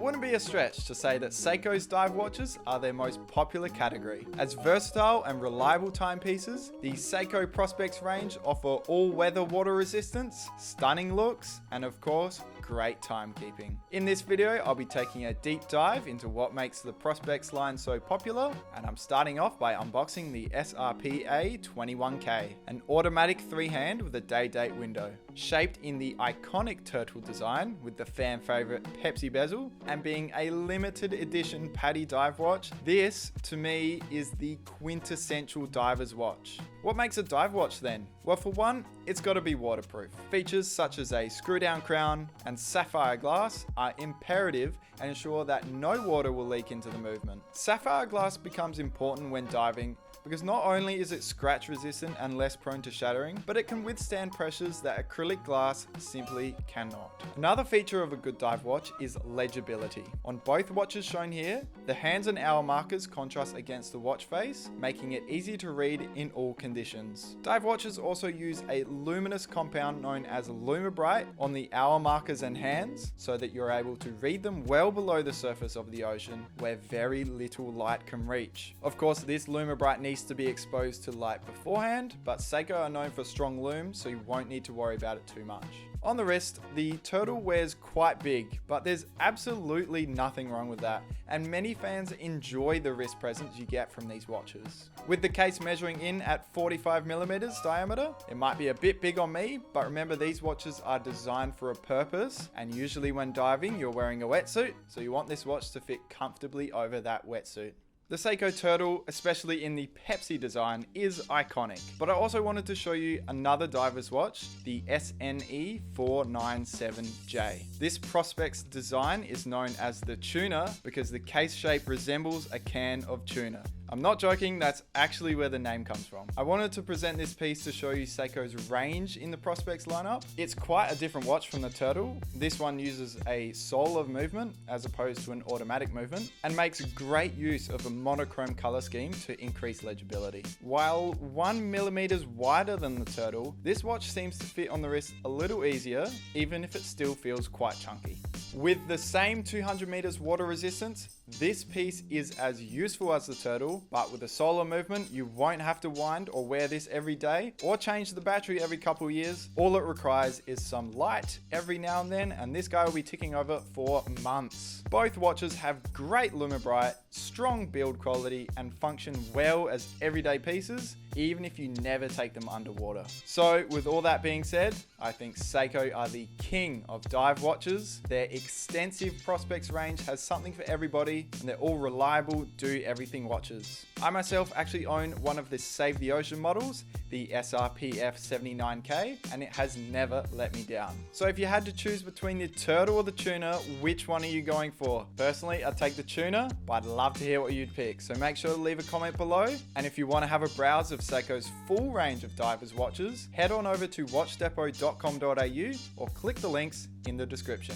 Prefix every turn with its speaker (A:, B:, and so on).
A: wouldn't be a stretch to say that Seiko's dive watches are their most popular category. As versatile and reliable timepieces, the Seiko Prospex range offer all-weather water resistance, stunning looks, and of course, great timekeeping. In this video, I'll be taking a deep dive into what makes the Prospex line so popular, and I'm starting off by unboxing the SRPA21K, an automatic three-hand with a day-date window. Shaped in the iconic turtle design with the fan favorite Pepsi bezel and being a limited edition Paddy dive watch, this to me is the quintessential diver's watch. What makes a dive watch then? Well, for one, it's got to be waterproof. Features such as a screw down crown and sapphire glass are imperative and ensure that no water will leak into the movement. Sapphire glass becomes important when diving because not only is it scratch resistant and less prone to shattering, but it can withstand pressures that acrylic glass simply cannot. Another feature of a good dive watch is legibility. On both watches shown here, the hands and hour markers contrast against the watch face, making it easy to read in all conditions. Dive watches also use a luminous compound known as LumiBrite on the hour markers and hands, so that you're able to read them well below the surface of the ocean, where very little light can reach. Of course, this LumiBrite needs to be exposed to light beforehand, but Seiko are known for strong lume, so you won't need to worry about it too much. On the wrist, the turtle wears quite big, but there's absolutely nothing wrong with that, and many fans enjoy the wrist presence you get from these watches. With the case measuring in at 45mm diameter, it might be a bit big on me, but remember these watches are designed for a purpose, and usually when diving you're wearing a wetsuit, so you want this watch to fit comfortably over that wetsuit. The Seiko Turtle, especially in the Pepsi design, is iconic, but I also wanted to show you another diver's watch, the SNE497J. This Prospex design is known as the tuna because the case shape resembles a can of tuna. I'm not joking, that's actually where the name comes from. I wanted to present this piece to show you Seiko's range in the Prospex lineup. It's quite a different watch from the Turtle. This one uses a soul of movement as opposed to an automatic movement and makes great use of a monochrome color scheme to increase legibility. While 1mm wider than the Turtle, this watch seems to fit on the wrist a little easier, even if it still feels quite chunky. With the same 200 meters water resistance, this piece is as useful as the Turtle, but with a solar movement, you won't have to wind or wear this every day or change the battery every couple years. All it requires is some light every now and then, and this guy will be ticking over for months. Both watches have great LumiBrite, strong build quality, and function well as everyday pieces, even if you never take them underwater. So with all that being said, I think Seiko are the king of dive watches. Their extensive Prospex range has something for everybody, and they're all reliable, do everything watches. I myself actually own one of the Save the Ocean models, the SRPA21K, and it has never let me down. So if you had to choose between the Turtle or the tuna, which one are you going for? Personally, I'd take the tuna, but I'd love to hear what you'd pick. So make sure to leave a comment below. And if you want to have a browse of Seiko's full range of divers watches, head on over to watchdepot.com.au or click the links in the description.